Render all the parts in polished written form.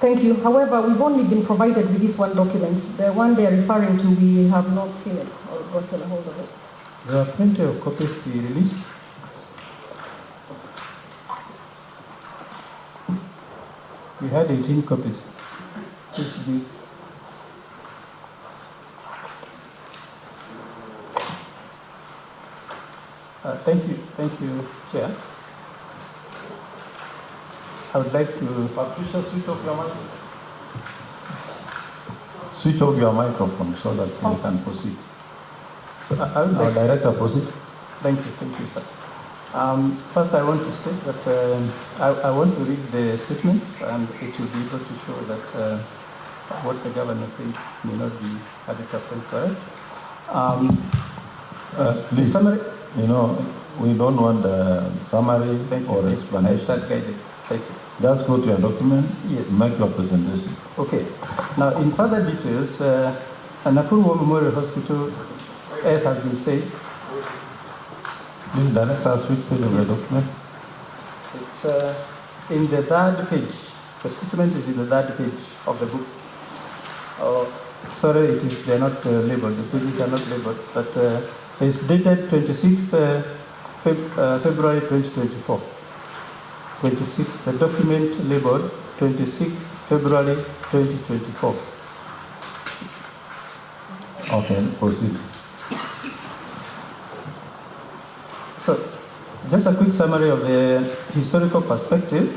Thank you. However, we've only been provided with this one document. The one they are referring to, we have not seen it or gotten a hold of it. There are plenty of copies to be released. We had 18 copies. Please give. Thank you, Chair. I would like to... Patricia, switch off your microphone. Switch off your microphone so that you can proceed. So I would like... Director, proceed. Thank you, sir. First, I want to state that I want to read the statement, and it will be able to show that what the governor said may not be 100% correct. Please, summary, we don't want a summary or explanation. Thank you. Just go to your document, yes. Make your presentation. Okay. Now, in further details, Nakuru War Memorial Hospital, as has been said, Please, Director, switch page of the document. It's in the third page. The statement is in the third page of the book. Sorry, they're not labeled. The pages are not labeled, but it's dated 26th February 2024. 26th, the document labeled 26th February 2024. Okay, proceed. So, just a quick summary of the historical perspective.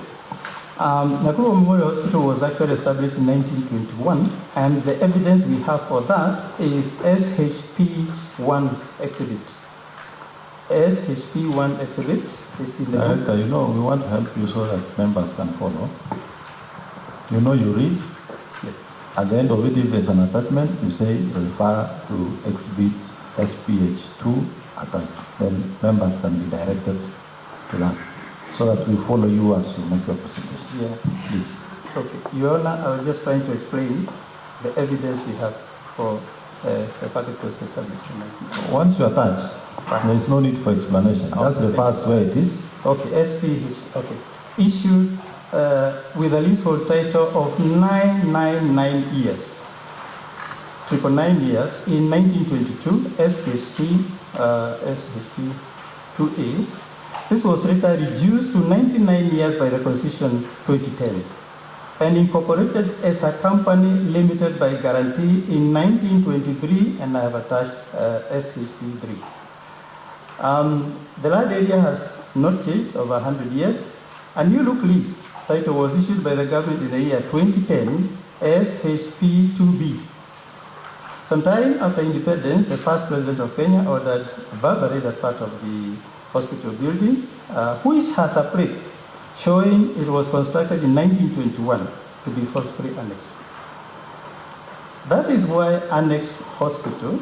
Nakuru Memorial Hospital was actually established in 1921, and the evidence we have for that is SHP-1 exhibit. SHP-1 exhibit is in the Director, we want to help you so that members can follow. You read. Yes. At the end of it, if there's an attachment, you say refer to exhibit SPH2 attached. Then members can be directed to that, so that we follow you as you make your presentation. Yeah. Please. Okay. Your Honor, I was just trying to explain the evidence we have for the particular establishment. Once you attach, there is no need for explanation. That's the first where it is. Okay, SPH, okay. Issued with a leasehold title of 999 years. 999 years. In 1922, SHP 2A. This was later reduced to 99 years by the Constitution 2010 and incorporated as a company limited by guarantee in 1923, and I have attached SHP 3. The land area has not changed over 100 years. A new look lease title was issued by the government in the year 2010, SHP 2B. Sometime after independence, the first president of Kenya ordered verbally that part of the hospital building, which has a plaque showing it was constructed in 1921 to be forcefully annexed. That is why annexed hospital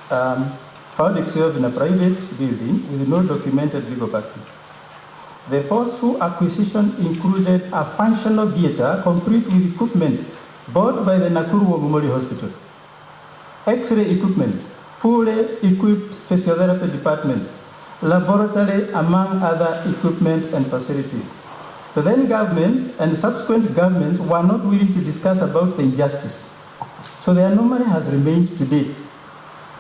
found itself in a private building with no documented legal backing. The forceful acquisition included a functional theater complete with equipment bought by the Nakuru War Memorial Hospital, X-ray equipment, fully equipped physiotherapy department, laboratory, among other equipment and facilities. The then government and subsequent governments were not willing to discuss about the injustice. So the anomaly has remained today.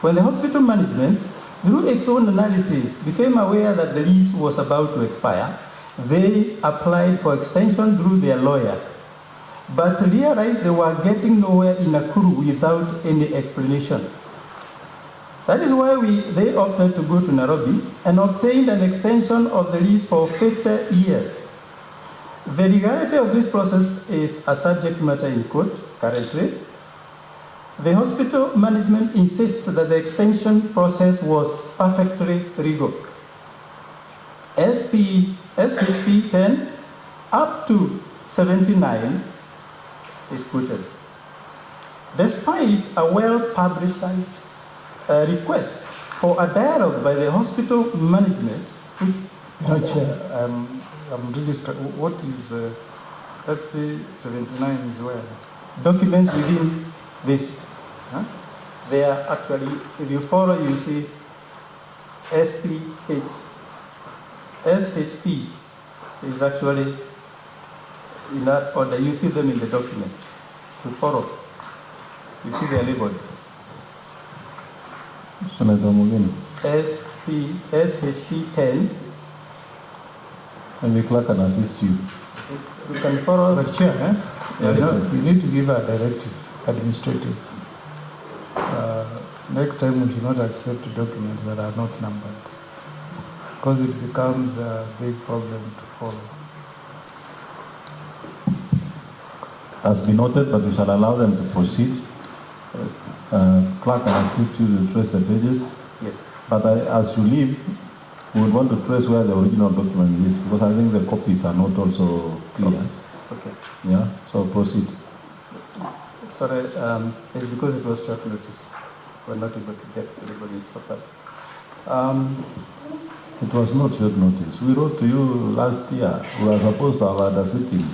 When the hospital management, through its own analysis, became aware that the lease was about to expire, they applied for extension through their lawyer, but realized they were getting nowhere in Nakuru without any explanation. That is why they opted to go to Nairobi and obtained an extension of the lease for 50 years. The legality of this process is a subject matter in court currently. The hospital management insists that the extension process was perfectly legal. SHP 10 up to 79 is quoted. Despite a well-publicized request for a dialogue by the hospital management, which I'm really what is SP 79 is where? Documents within this. They are actually, if you follow, you see SHP is actually in that order. You see them in the document. To follow. You see they are labeled. Senator Mugini. SHP 10. And the clerk can assist you. You can follow. But Chair, Yes, sir. you need to give a directive, administrative. Next time we should not accept documents that are not numbered, because it becomes a big problem to follow. Has been noted, but we shall allow them to proceed. Clerk can assist you to trace the pages. Yes. But as you leave, we would want to trace where the original document is, because I think the copies are not also clear. Okay. Yeah, so proceed. Sorry, it's because it was short notice. We're not able to get everybody properly. It was not short notice. We wrote to you last year. We were supposed to have had a sitting.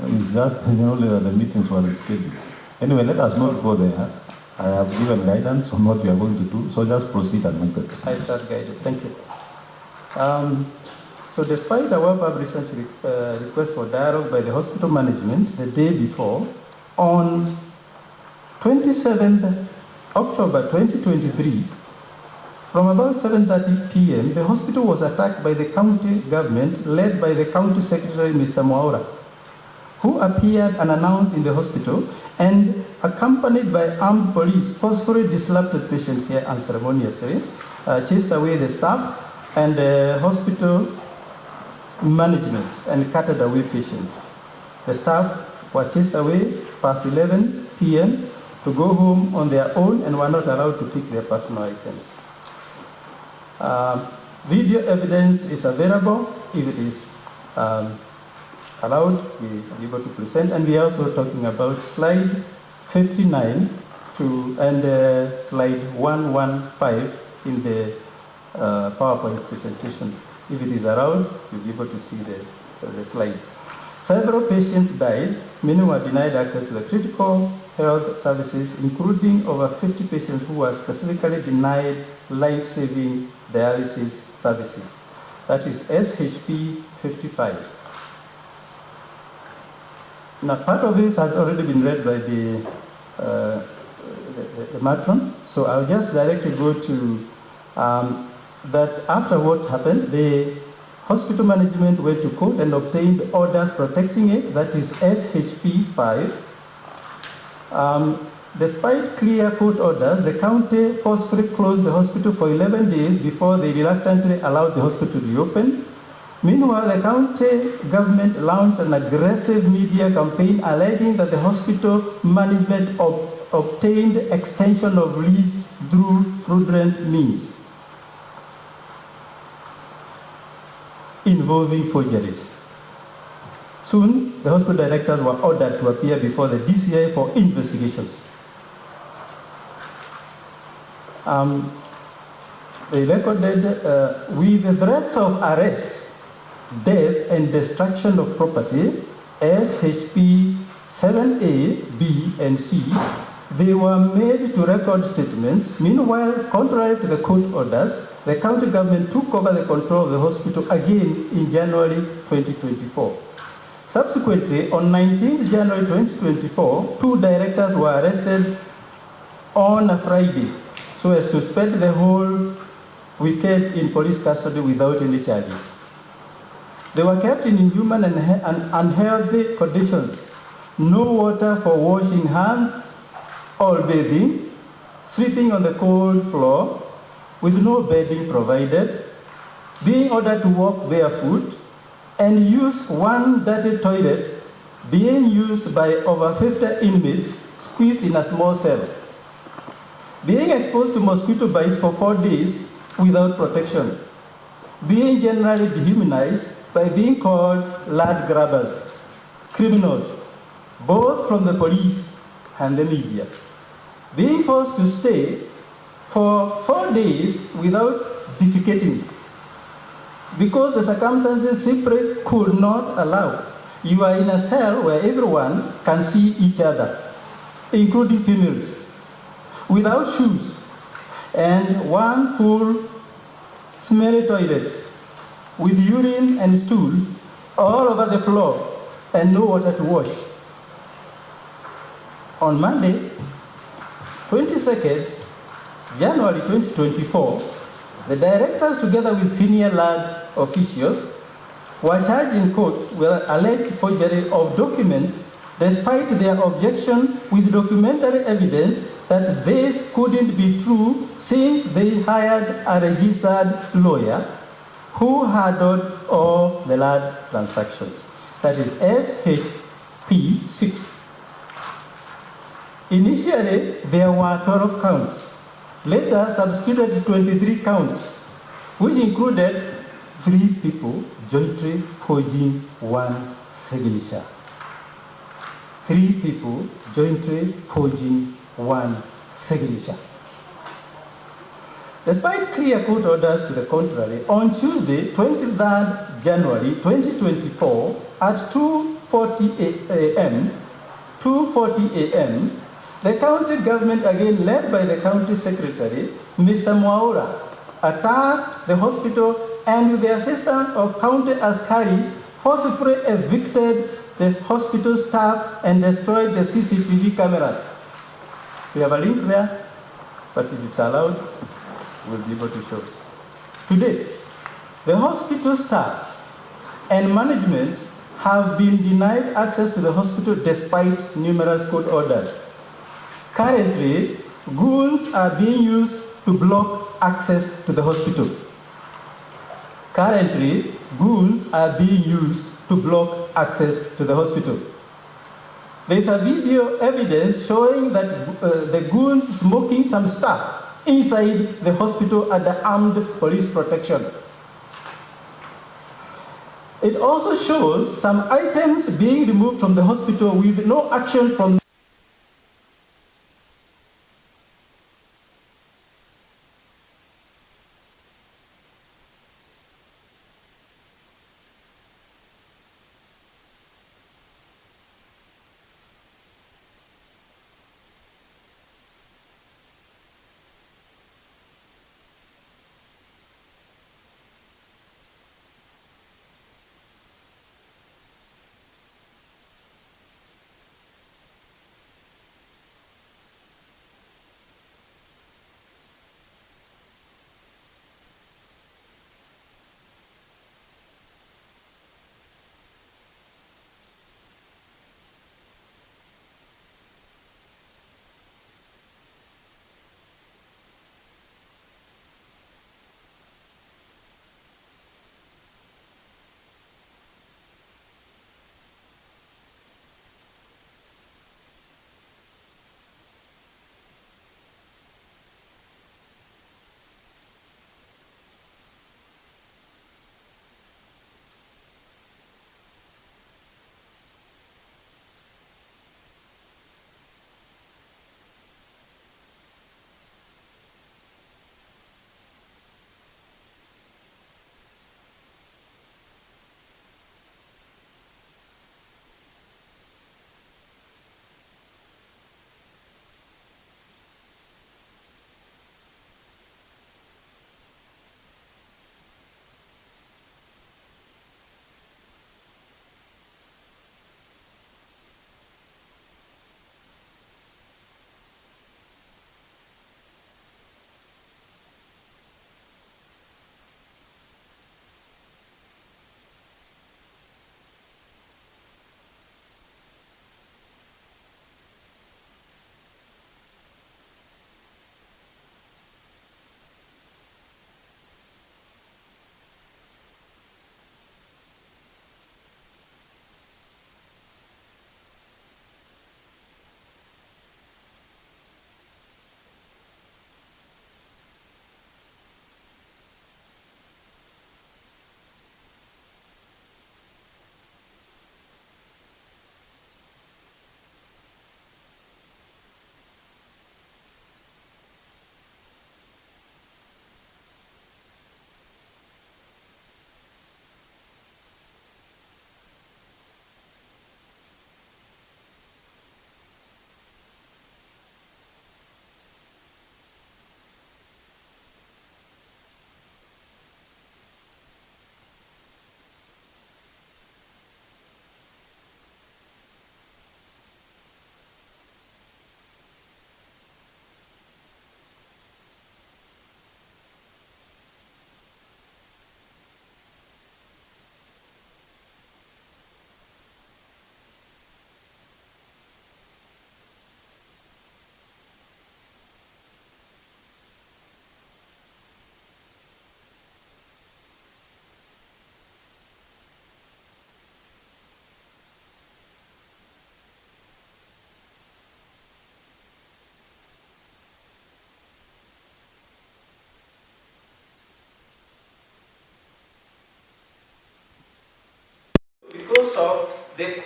It's just only that the meetings were scheduled. Anyway, let us not go there. I have given guidance on what we are going to do, so just proceed and make the I decision. start guided. Thank you. So despite our published request for dialogue by the hospital management the day before, on 27th October 2023, from about 7:30 p.m., the hospital was attacked by the county government led by the county secretary, Mr. Mwaura, who appeared unannounced in the hospital and accompanied by armed police, forcefully disrupted patient care unceremoniously, chased away the staff and the hospital management and carted away patients. The staff were chased away past 11 p.m. to go home on their own and were not allowed to pick their personal items. Video evidence is available if it is allowed, we are able to present, and we are also talking about slide 59 and slide 115 in the PowerPoint presentation. If it is allowed, you'll be able to see the slides. Several patients died. Many were denied access to the critical health services, including over 50 patients who were specifically denied life-saving dialysis services. That is SHP 55. Now, part of this has already been read by the matron, so I'll just directly go to that after what happened, the hospital management went to court and obtained orders protecting it, that is SHP 5. Despite clear court orders, the county forcefully closed the hospital for 11 days before they reluctantly allowed the hospital to reopen. Meanwhile, the county government launched an aggressive media campaign alleging that the hospital management obtained extension of lease through fraudulent means, involving forgeries. Soon, the hospital directors were ordered to appear before the DCI for investigations. They recorded with threats of arrest, death, and destruction of property, SHP 7A, B, and C. They were made to record statements. Meanwhile, contrary to the court orders, the county government took over the control of the hospital again in January 2024. Subsequently, on 19 January 2024, 2 directors were arrested on a Friday so as to spend the whole weekend in police custody without any charges. They were kept in inhuman and unhealthy conditions. No water for washing hands or bathing, sleeping on the cold floor, with no bedding provided, being ordered to walk barefoot, and use one dirty toilet being used by over 50 inmates squeezed in a small cell, being exposed to mosquito bites for 4 days without protection, being generally dehumanized by being called lad grabbers, criminals, both from the police and the media, being forced to stay for 4 days without defecating, because the circumstances simply could not allow. You are in a cell where everyone can see each other, including females, without shoes, and one full smelly toilet with urine and stool all over the floor, and no water to wash. On Monday, 22nd January 2024, the directors, together with senior LAD officials, were charged in court with alleged forgery of documents despite their objection with documentary evidence that this couldn't be true since they hired a registered lawyer who handled all the LAD transactions. That is SHP6. Initially, there were 12 counts. Later, substituted 23 counts, which included 3 people jointly forging one signature. 3 people jointly forging one signature. Despite clear court orders to the contrary, on Tuesday, 23rd January 2024, at 2:40 a.m., the county government, again led by the county secretary, Mr. Mwaura, attacked the hospital and with the assistance of county askaris, forcibly evicted the hospital staff and destroyed the CCTV cameras. We have a link there, but if it's allowed, we'll be able to show it. Today, the hospital staff and management have been denied access to the hospital despite numerous court orders. Currently, goons are being used to block access to the hospital. Currently, goons are being used to block access to the hospital. There is a video evidence showing that the goons smoking some stuff inside the hospital under armed police protection. It also shows some items being removed from the hospital with no action from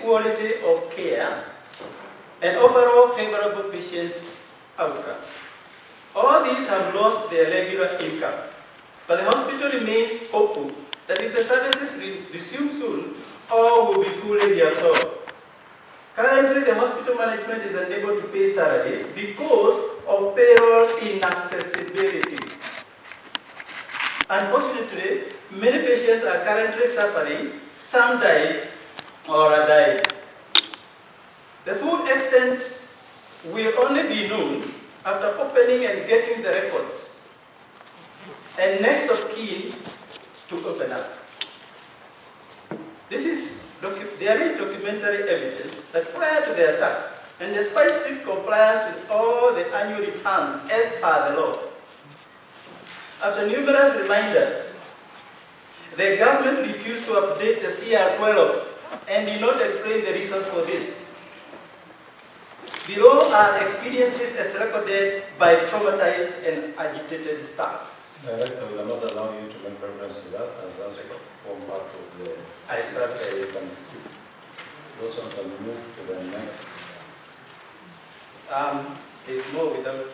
quality of care, and overall favorable patient outcome. All these have lost their regular income, but the hospital remains hopeful that if the services resume soon, all will be fully reabsorbed. Currently, the hospital management is unable to pay salaries because of payroll inaccessibility. Unfortunately, many patients are currently suffering. Some died or are dying. The full extent will only be known after opening and getting the records, and next of kin to open up. There is documentary evidence that prior to the attack, and despite strict compliance with all the annual returns as per the law, after numerous reminders, the government refused to update the CR12 and did not explain the reasons for this. Below are experiences as recorded by traumatized and agitated staff. Director, we are not allowing you to make reference to that, as that's a form part of the... I started. There is some skip. Those ones are moved to the next. There's more without